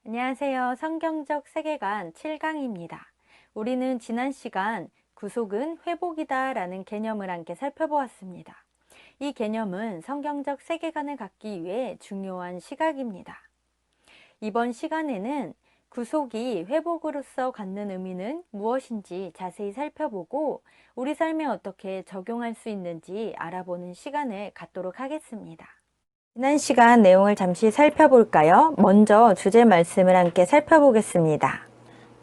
안녕하세요. 성경적 세계관 7강입니다. 우리는 지난 시간 구속은 회복이다 라는 개념을 함께 살펴보았습니다. 이 개념은 성경적 세계관을 갖기 위해 중요한 시각입니다. 이번 시간에는 구속이 회복으로서 갖는 의미는 무엇인지 자세히 살펴보고 우리 삶에 어떻게 적용할 수 있는지 알아보는 시간을 갖도록 하겠습니다. 지난 시간 내용을 잠시 살펴볼까요? 먼저 주제 말씀을 함께 살펴보겠습니다.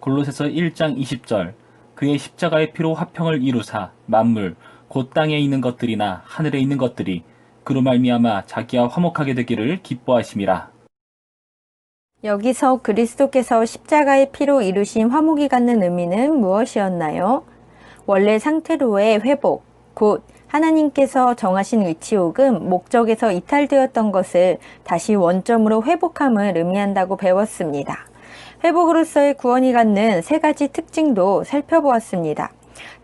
골로새서 1장 20절 그의 십자가의 피로 화평을 이루사 만물 곧 땅에 있는 것들이나 하늘에 있는 것들이 그로 말미암아 자기와 화목하게 되기를 기뻐하심이라. 여기서 그리스도께서 십자가의 피로 이루신 화목이 갖는 의미는 무엇이었나요? 원래 상태로의 회복, 곧 하나님께서 정하신 위치 혹은 목적에서 이탈되었던 것을 다시 원점으로 회복함을 의미한다고 배웠습니다. 회복으로서의 구원이 갖는 세 가지 특징도 살펴보았습니다.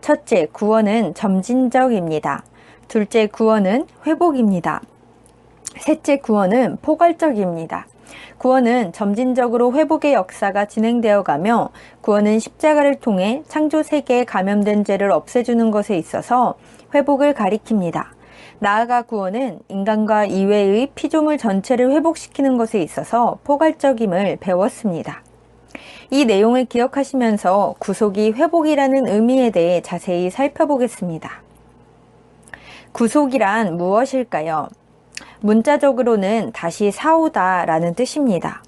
첫째, 구원은 점진적입니다. 둘째, 구원은 회복입니다. 셋째, 구원은 포괄적입니다. 구원은 점진적으로 회복의 역사가 진행되어 가며 구원은 십자가를 통해 창조 세계에 감염된 죄를 없애주는 것에 있어서 회복을 가리킵니다. 나아가 구원은 인간과 이외의 피조물 전체를 회복시키는 것에 있어서 포괄적임을 배웠습니다. 이 내용을 기억하시면서 구속이 회복이라는 의미에 대해 자세히 살펴보겠습니다. 구속이란 무엇일까요? 문자적으로는 다시 사오다 라는 뜻입니다.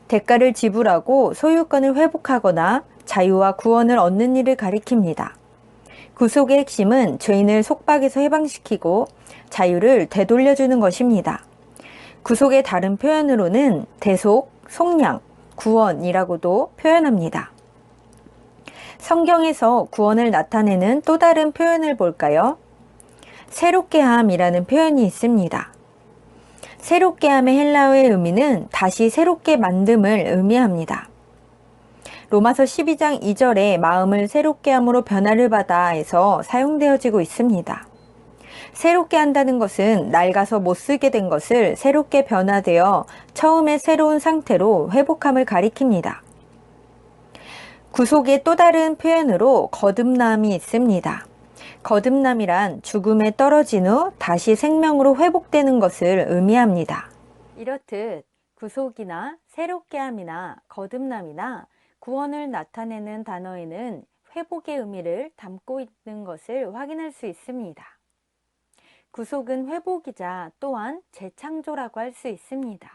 대가를 지불하고 소유권을 회복하거나 자유와 구원을 얻는 일을 가리킵니다. 구속의 핵심은 죄인을 속박에서 해방시키고 자유를 되돌려주는 것입니다. 구속의 다른 표현으로는 대속, 속량, 구원이라고도 표현합니다. 성경에서 구원을 나타내는 또 다른 표현을 볼까요? 새롭게 함이라는 표현이 있습니다. 새롭게 함의 헬라어의 의미는 다시 새롭게 만듦을 의미합니다. 로마서 12장 2절에 마음을 새롭게 함으로 변화를 받아에서 사용되어지고 있습니다. 새롭게 한다는 것은 낡아서 못 쓰게 된 것을 새롭게 변화되어 처음의 새로운 상태로 회복함을 가리킵니다. 구속의 또 다른 표현으로 거듭남이 있습니다. 거듭남이란 죽음에 떨어진 후 다시 생명으로 회복되는 것을 의미합니다. 이렇듯 구속이나 새롭게 함이나 거듭남이나 구원을 나타내는 단어에는 회복의 의미를 담고 있는 것을 확인할 수 있습니다. 구속은 회복이자 또한 재창조라고 할 수 있습니다.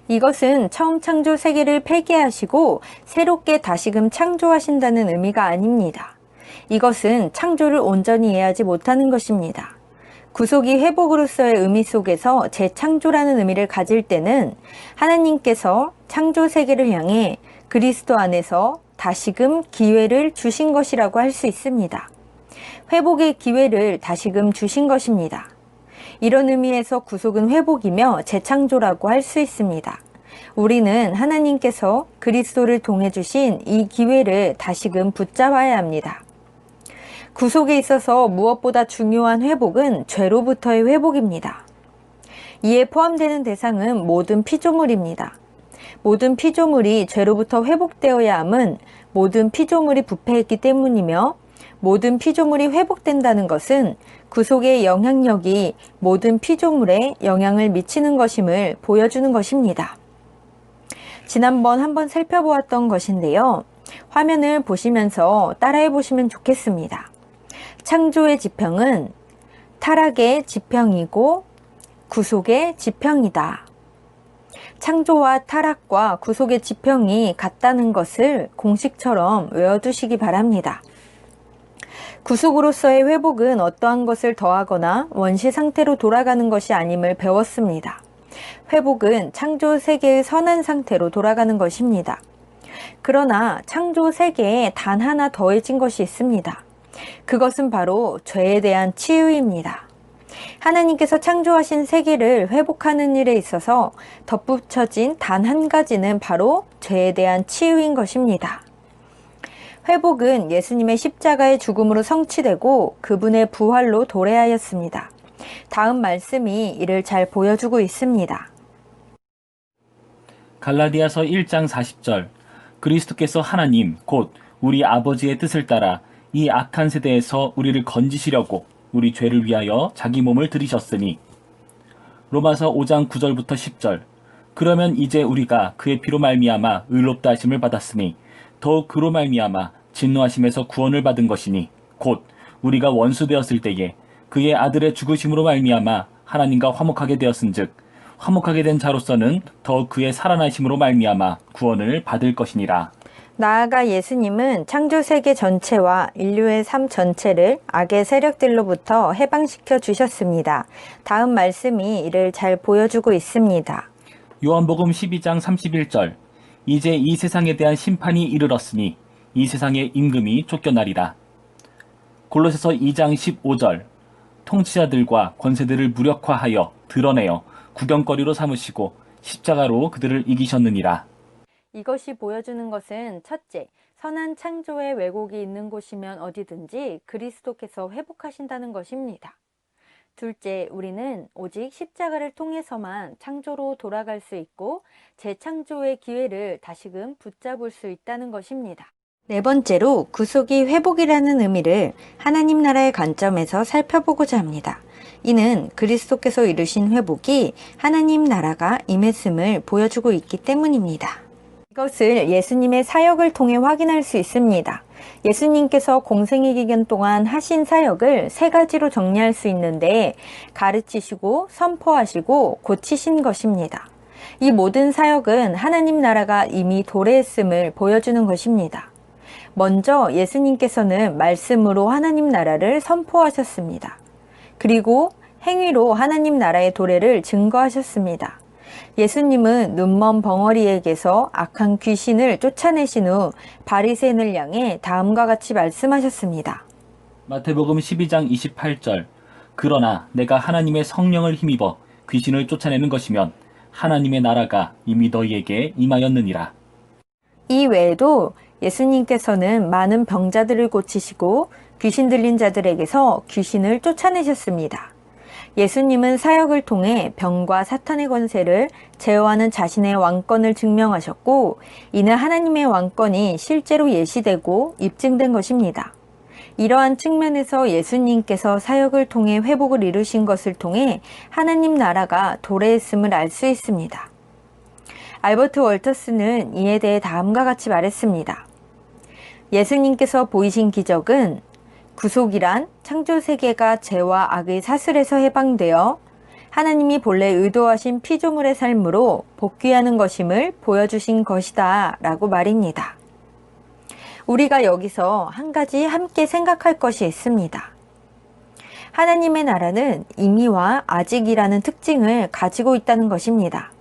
이것은 처음 창조 세계를 폐기하시고 새롭게 다시금 창조하신다는 의미가 아닙니다. 이것은 창조를 온전히 이해하지 못하는 것입니다. 구속이 회복으로서의 의미 속에서 재창조라는 의미를 가질 때는 하나님께서 창조 세계를 향해 그리스도 안에서 다시금 기회를 주신 것이라고 할 수 있습니다. 회복의 기회를 다시금 주신 것입니다. 이런 의미에서 구속은 회복이며 재창조라고 할 수 있습니다. 우리는 하나님께서 그리스도를 통해 주신 이 기회를 다시금 붙잡아야 합니다. 구속에 있어서 무엇보다 중요한 회복은 죄로부터의 회복입니다. 이에 포함되는 대상은 모든 피조물입니다. 모든 피조물이 죄로부터 회복되어야 함은 모든 피조물이 부패했기 때문이며 모든 피조물이 회복된다는 것은 구속의 영향력이 모든 피조물에 영향을 미치는 것임을 보여주는 것입니다. 지난번 한번 살펴보았던 것인데요. 화면을 보시면서 따라해 보시면 좋겠습니다. 창조의 지평은 타락의 지평이고 구속의 지평이다. 창조와 타락과 구속의 지평이 같다는 것을 공식처럼 외워두시기 바랍니다. 구속으로서의 회복은 어떠한 것을 더하거나 원시 상태로 돌아가는 것이 아님을 배웠습니다. 회복은 창조 세계의 선한 상태로 돌아가는 것입니다. 그러나 창조 세계에 단 하나 더해진 것이 있습니다. 그것은 바로 죄에 대한 치유입니다. 하나님께서 창조하신 세계를 회복하는 일에 있어서 덧붙여진 단 한 가지는 바로 죄에 대한 치유인 것입니다. 회복은 예수님의 십자가의 죽음으로 성취되고 그분의 부활로 도래하였습니다. 다음 말씀이 이를 잘 보여주고 있습니다. 갈라디아서 1장 40절. 그리스도께서 하나님 곧 우리 아버지의 뜻을 따라 이 악한 세대에서 우리를 건지시려고 우리 죄를 위하여 자기 몸을 들이셨으니. 로마서 5장 9절부터 10절. 그러면 이제 우리가 그의 피로 말미암아 의롭다 하심을 받았으니 더욱 그로 말미암아 진노하심에서 구원을 받은 것이니 곧 우리가 원수 되었을 때에 그의 아들의 죽으심으로 말미암아 하나님과 화목하게 되었은즉 화목하게 된 자로서는 더욱 그의 살아나심으로 말미암아 구원을 받을 것이니라. 나아가 예수님은 창조 세계 전체와 인류의 삶 전체를 악의 세력들로부터 해방시켜 주셨습니다. 다음 말씀이 이를 잘 보여주고 있습니다. 요한복음 12장 31절. 이제 이 세상에 대한 심판이 이르렀으니 이 세상의 임금이 쫓겨나리라. 골로새서 2장 15절. 통치자들과 권세들을 무력화하여 드러내어 구경거리로 삼으시고 십자가로 그들을 이기셨느니라. 이것이 보여주는 것은 첫째, 선한 창조의 왜곡이 있는 곳이면 어디든지 그리스도께서 회복하신다는 것입니다. 둘째, 우리는 오직 십자가를 통해서만 창조로 돌아갈 수 있고 재창조의 기회를 다시금 붙잡을 수 있다는 것입니다. 네 번째로 구속이 회복이라는 의미를 하나님 나라의 관점에서 살펴보고자 합니다. 이는 그리스도께서 이루신 회복이 하나님 나라가 임했음을 보여주고 있기 때문입니다. 이것을 예수님의 사역을 통해 확인할 수 있습니다. 예수님께서 공생의 기간 동안 하신 사역을 세 가지로 정리할 수 있는데 가르치시고 선포하시고 고치신 것입니다. 이 모든 사역은 하나님 나라가 이미 도래했음을 보여주는 것입니다. 먼저 예수님께서는 말씀으로 하나님 나라를 선포하셨습니다. 그리고 행위로 하나님 나라의 도래를 증거하셨습니다. 예수님은 눈먼 벙어리에게서 악한 귀신을 쫓아내신 후 바리새인을 향해 다음과 같이 말씀하셨습니다. 마태복음 12장 28절. 그러나 내가 하나님의 성령을 힘입어 귀신을 쫓아내는 것이면 하나님의 나라가 이미 너희에게 임하였느니라. 이 외에도 예수님께서는 많은 병자들을 고치시고 귀신 들린 자들에게서 귀신을 쫓아내셨습니다. 예수님은 사역을 통해 병과 사탄의 권세를 제어하는 자신의 왕권을 증명하셨고 이는 하나님의 왕권이 실제로 예시되고 입증된 것입니다. 이러한 측면에서 예수님께서 사역을 통해 회복을 이루신 것을 통해 하나님 나라가 도래했음을 알 수 있습니다. 알버트 월터스는 이에 대해 다음과 같이 말했습니다. 예수님께서 보이신 기적은 구속이란 창조 세계가 죄와 악의 사슬에서 해방되어 하나님이 본래 의도하신 피조물의 삶으로 복귀하는 것임을 보여주신 것이다 라고 말입니다. 우리가 여기서 한 가지 함께 생각할 것이 있습니다. 하나님의 나라는 이미와 아직이라는 특징을 가지고 있다는 것입니다.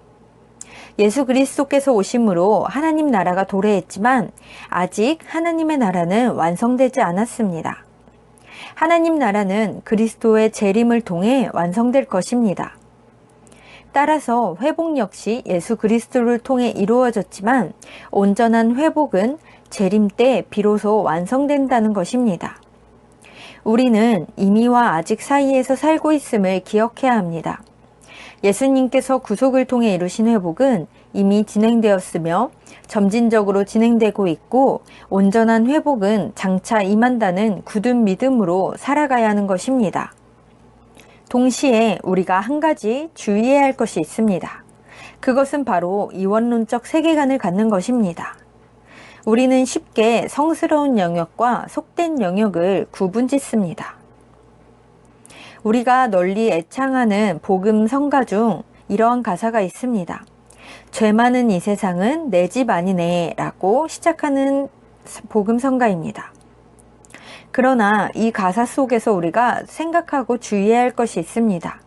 예수 그리스도께서 오심으로 하나님 나라가 도래했지만 아직 하나님의 나라는 완성되지 않았습니다. 하나님 나라는 그리스도의 재림을 통해 완성될 것입니다. 따라서 회복 역시 예수 그리스도를 통해 이루어졌지만 온전한 회복은 재림 때 비로소 완성된다는 것입니다. 우리는 이미와 아직 사이에서 살고 있음을 기억해야 합니다. 예수님께서 구속을 통해 이루신 회복은 이미 진행되었으며 점진적으로 진행되고 있고 온전한 회복은 장차 임한다는 굳은 믿음으로 살아가야 하는 것입니다. 동시에 우리가 한 가지 주의해야 할 것이 있습니다. 그것은 바로 이원론적 세계관을 갖는 것입니다. 우리는 쉽게 성스러운 영역과 속된 영역을 구분짓습니다. 우리가 널리 애창하는 복음 성가 중 이러한 가사가 있습니다. 죄 많은 이 세상은 내 집 아니네 라고 시작하는 복음 성가입니다. 그러나 이 가사 속에서 우리가 생각하고 주의해야 할 것이 있습니다.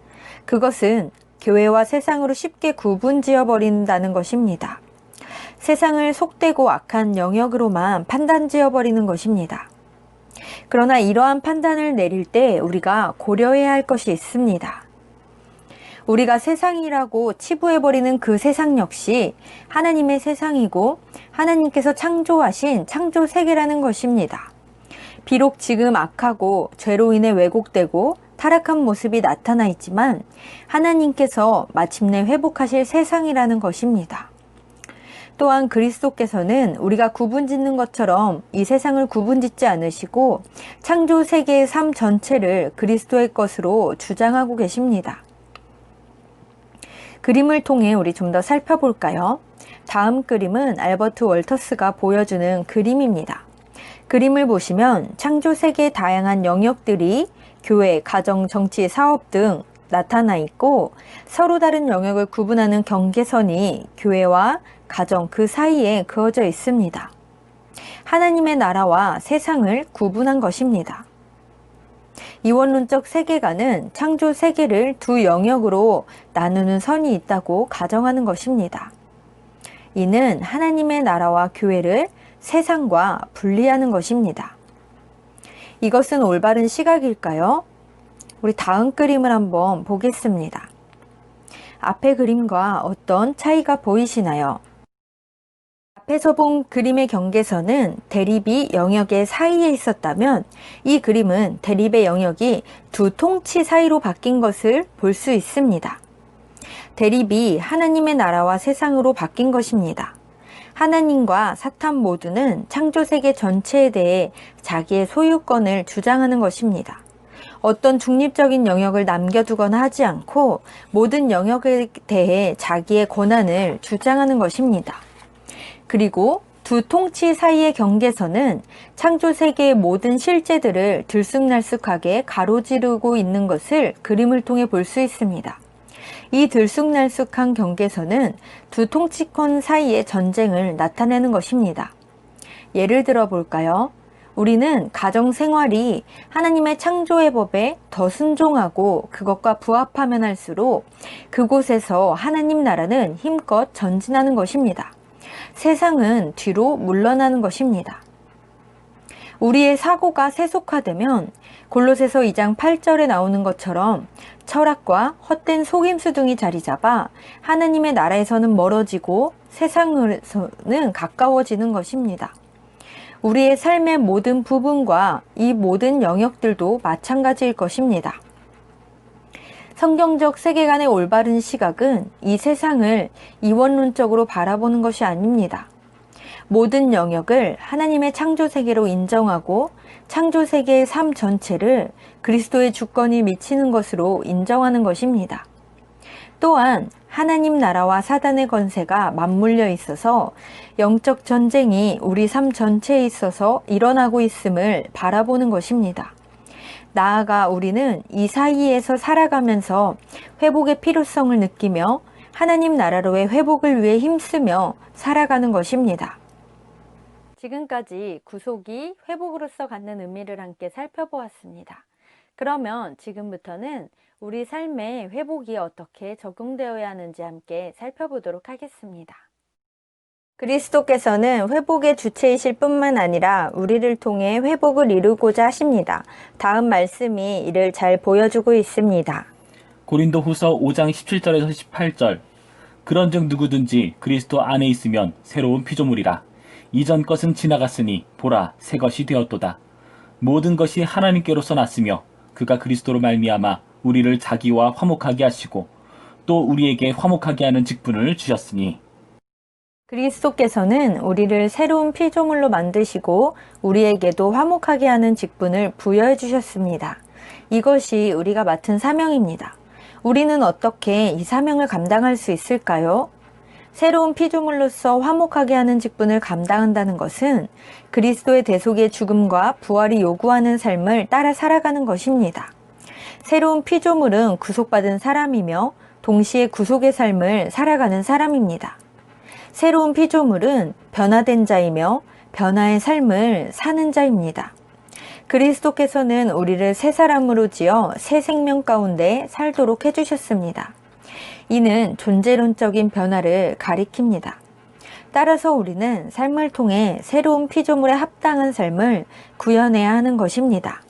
그것은 교회와 세상으로 쉽게 구분지어 버린다는 것입니다. 세상을 속되고 악한 영역으로만 판단지어 버리는 것입니다. 그러나 이러한 판단을 내릴 때 우리가 고려해야 할 것이 있습니다. 우리가 세상이라고 치부해버리는 그 세상 역시 하나님의 세상이고 하나님께서 창조하신 창조 세계라는 것입니다. 비록 지금 악하고 죄로 인해 왜곡되고 타락한 모습이 나타나 있지만 하나님께서 마침내 회복하실 세상이라는 것입니다. 또한 그리스도께서는 우리가 구분짓는 것처럼 이 세상을 구분짓지 않으시고 창조 세계의 삶 전체를 그리스도의 것으로 주장하고 계십니다. 그림을 통해 우리 좀 더 살펴볼까요? 다음 그림은 알버트 월터스가 보여주는 그림입니다. 그림을 보시면 창조 세계의 다양한 영역들이 교회, 가정, 정치, 사업 등 나타나 있고 서로 다른 영역을 구분하는 경계선이 교회와 가정 그 사이에 그어져 있습니다. 하나님의 나라와 세상을 구분한 것입니다. 이원론적 세계관은 창조 세계를 두 영역으로 나누는 선이 있다고 가정하는 것입니다. 이는 하나님의 나라와 교회를 세상과 분리하는 것입니다. 이것은 올바른 시각일까요? 우리 다음 그림을 한번 보겠습니다. 앞의 그림과 어떤 차이가 보이시나요? 앞에서 본 그림의 경계선은 대립이 영역의 사이에 있었다면 이 그림은 대립의 영역이 두 통치 사이로 바뀐 것을 볼 수 있습니다. 대립이 하나님의 나라와 세상으로 바뀐 것입니다. 하나님과 사탄 모두는 창조세계 전체에 대해 자기의 소유권을 주장하는 것입니다. 어떤 중립적인 영역을 남겨두거나 하지 않고 모든 영역에 대해 자기의 권한을 주장하는 것입니다. 그리고 두 통치 사이의 경계선은 창조세계의 모든 실제들을 들쑥날쑥하게 가로지르고 있는 것을 그림을 통해 볼 수 있습니다. 이 들쑥날쑥한 경계선은 두 통치권 사이의 전쟁을 나타내는 것입니다. 예를 들어 볼까요? 우리는 가정 생활이 하나님의 창조의 법에 더 순종하고 그것과 부합하면 할수록 그곳에서 하나님 나라는 힘껏 전진하는 것입니다. 세상은 뒤로 물러나는 것입니다. 우리의 사고가 세속화되면 골로새서 2장 8절에 나오는 것처럼 철학과 헛된 속임수 등이 자리 잡아 하나님의 나라에서는 멀어지고 세상에서는 가까워지는 것입니다. 우리의 삶의 모든 부분과 이 모든 영역들도 마찬가지일 것입니다. 성경적 세계관의 올바른 시각은 이 세상을 이원론적으로 바라보는 것이 아닙니다. 모든 영역을 하나님의 창조세계로 인정하고 창조세계의 삶 전체를 그리스도의 주권이 미치는 것으로 인정하는 것입니다. 또한 하나님 나라와 사단의 권세가 맞물려 있어서 영적 전쟁이 우리 삶 전체에 있어서 일어나고 있음을 바라보는 것입니다. 나아가 우리는 이 사이에서 살아가면서 회복의 필요성을 느끼며 하나님 나라로의 회복을 위해 힘쓰며 살아가는 것입니다. 지금까지 구속이 회복으로서 갖는 의미를 함께 살펴보았습니다. 그러면 지금부터는 우리 삶의 회복이 어떻게 적용되어야 하는지 함께 살펴보도록 하겠습니다. 그리스도께서는 회복의 주체이실 뿐만 아니라 우리를 통해 회복을 이루고자 하십니다. 다음 말씀이 이를 잘 보여주고 있습니다. 고린도후서 5장 17절에서 18절. 그런즉 누구든지 그리스도 안에 있으면 새로운 피조물이라. 이전 것은 지나갔으니 보라 새 것이 되었도다. 모든 것이 하나님께로서 났으며 그가 그리스도로 말미암아 우리를 자기와 화목하게 하시고 또 우리에게 화목하게 하는 직분을 주셨으니. 그리스도께서는 우리를 새로운 피조물로 만드시고 우리에게도 화목하게 하는 직분을 부여해 주셨습니다. 이것이 우리가 맡은 사명입니다. 우리는 어떻게 이 사명을 감당할 수 있을까요? 새로운 피조물로서 화목하게 하는 직분을 감당한다는 것은 그리스도의 대속의 죽음과 부활이 요구하는 삶을 따라 살아가는 것입니다. 새로운 피조물은 구속받은 사람이며 동시에 구속의 삶을 살아가는 사람입니다. 새로운 피조물은 변화된 자이며 변화의 삶을 사는 자입니다. 그리스도께서는 우리를 새 사람으로 지어 새 생명 가운데 살도록 해주셨습니다. 이는 존재론적인 변화를 가리킵니다. 따라서 우리는 삶을 통해 새로운 피조물에 합당한 삶을 구현해야 하는 것입니다.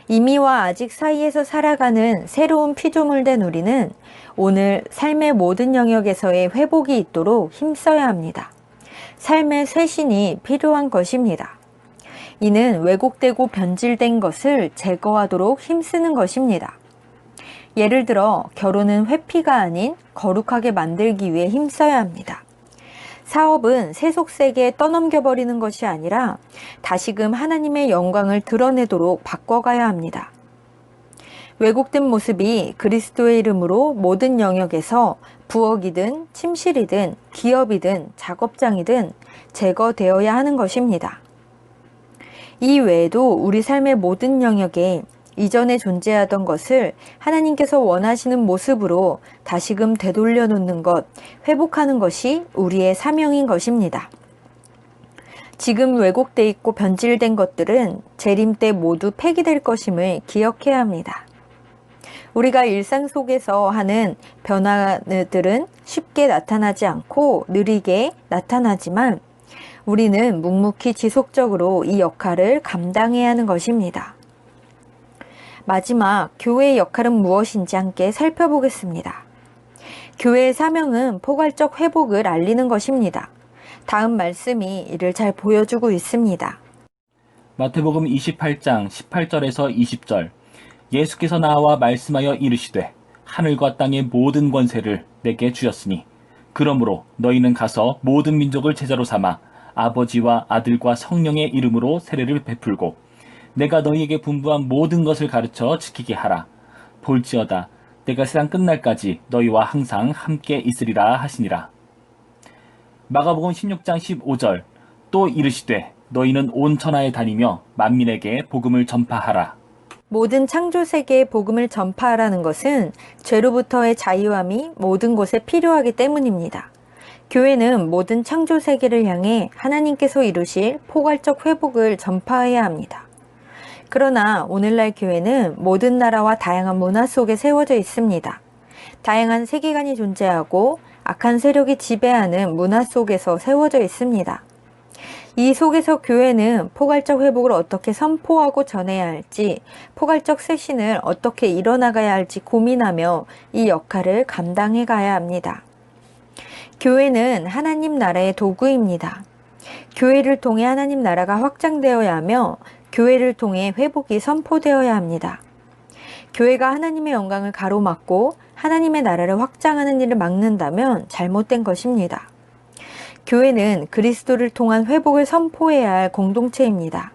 이미와 아직 사이에서 살아가는 새로운 피조물 된 우리는 오늘 삶의 모든 영역에서의 회복이 있도록 힘써야 합니다. 삶의 쇄신이 필요한 것입니다. 이는 왜곡되고 변질된 것을 제거하도록 힘쓰는 것입니다. 예를 들어 결혼은 회피가 아닌 거룩하게 만들기 위해 힘써야 합니다. 사업은 세속세계에 떠넘겨버리는 것이 아니라 다시금 하나님의 영광을 드러내도록 바꿔가야 합니다. 왜곡된 모습이 그리스도의 이름으로 모든 영역에서 부엌이든 침실이든 기업이든 작업장이든 제거되어야 하는 것입니다. 이 외에도 우리 삶의 모든 영역에 이전에 존재하던 것을 하나님께서 원하시는 모습으로 다시금 되돌려 놓는 것, 회복하는 것이 우리의 사명인 것입니다. 지금 왜곡돼 있고 변질된 것들은 재림 때 모두 폐기될 것임을 기억해야 합니다. 우리가 일상 속에서 하는 변화들은 쉽게 나타나지 않고 느리게 나타나지만 우리는 묵묵히 지속적으로 이 역할을 감당해야 하는 것입니다. 마지막 교회의 역할은 무엇인지 함께 살펴보겠습니다. 교회의 사명은 포괄적 회복을 알리는 것입니다. 다음 말씀이 이를 잘 보여주고 있습니다. 마태복음 28장 18절에서 20절. 예수께서 나와 말씀하여 이르시되 하늘과 땅의 모든 권세를 내게 주셨으니 그러므로 너희는 가서 모든 민족을 제자로 삼아 아버지와 아들과 성령의 이름으로 세례를 베풀고 내가 너희에게 분부한 모든 것을 가르쳐 지키게 하라. 볼지어다 내가 세상 끝날까지 너희와 항상 함께 있으리라 하시니라. 마가복음 16장 15절. 또 이르시되 너희는 온 천하에 다니며 만민에게 복음을 전파하라. 모든 창조 세계에 복음을 전파하라는 것은 죄로부터의 자유함이 모든 곳에 필요하기 때문입니다. 교회는 모든 창조 세계를 향해 하나님께서 이루실 포괄적 회복을 전파해야 합니다. 그러나 오늘날 교회는 모든 나라와 다양한 문화 속에 세워져 있습니다. 다양한 세계관이 존재하고 악한 세력이 지배하는 문화 속에서 세워져 있습니다. 이 속에서 교회는 포괄적 회복을 어떻게 선포하고 전해야 할지, 포괄적 쇄신을 어떻게 이뤄나가야 할지 고민하며 이 역할을 감당해 가야 합니다. 교회는 하나님 나라의 도구입니다. 교회를 통해 하나님 나라가 확장되어야 하며 교회를 통해 회복이 선포되어야 합니다. 교회가 하나님의 영광을 가로막고 하나님의 나라를 확장하는 일을 막는다면 잘못된 것입니다. 교회는 그리스도를 통한 회복을 선포해야 할 공동체입니다.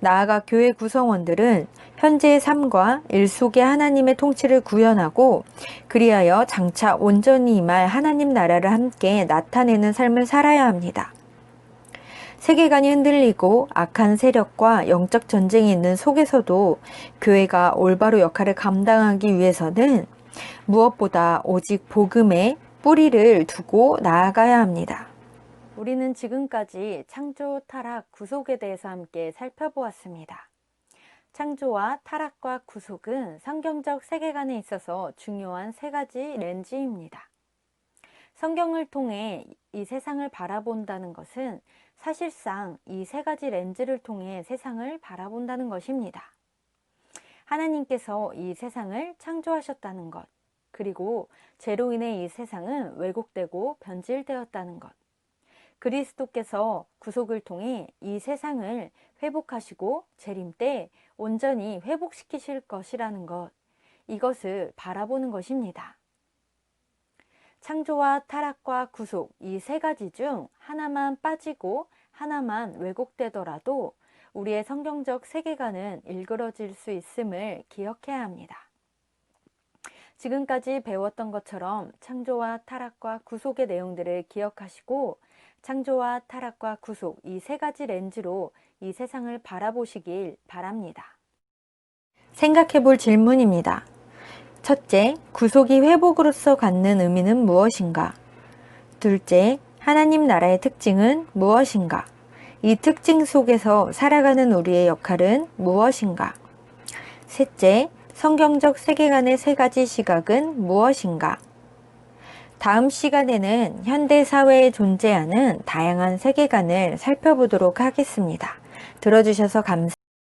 나아가 교회 구성원들은 현재의 삶과 일 속에 하나님의 통치를 구현하고 그리하여 장차 온전히 임할 하나님 나라를 함께 나타내는 삶을 살아야 합니다. 세계관이 흔들리고 악한 세력과 영적 전쟁이 있는 속에서도 교회가 올바로 역할을 감당하기 위해서는 무엇보다 오직 복음에 뿌리를 두고 나아가야 합니다. 우리는 지금까지 창조, 타락, 구속에 대해서 함께 살펴보았습니다. 창조와 타락과 구속은 성경적 세계관에 있어서 중요한 세 가지 렌즈입니다. 성경을 통해 이 세상을 바라본다는 것은 사실상 이 세 가지 렌즈를 통해 세상을 바라본다는 것입니다. 하나님께서 이 세상을 창조하셨다는 것, 그리고 죄로 인해 이 세상은 왜곡되고 변질되었다는 것, 그리스도께서 구속을 통해 이 세상을 회복하시고 재림 때 온전히 회복시키실 것이라는 것, 이것을 바라보는 것입니다. 창조와 타락과 구속 이 세 가지 중 하나만 빠지고 하나만 왜곡되더라도 우리의 성경적 세계관은 일그러질 수 있음을 기억해야 합니다. 지금까지 배웠던 것처럼 창조와 타락과 구속의 내용들을 기억하시고 창조와 타락과 구속 이 세 가지 렌즈로 이 세상을 바라보시길 바랍니다. 생각해 볼 질문입니다. 첫째, 구속이 회복으로서 갖는 의미는 무엇인가? 둘째, 하나님 나라의 특징은 무엇인가? 이 특징 속에서 살아가는 우리의 역할은 무엇인가? 셋째, 성경적 세계관의 세 가지 시각은 무엇인가? 다음 시간에는 현대 사회에 존재하는 다양한 세계관을 살펴보도록 하겠습니다. 들어주셔서 감사합니다.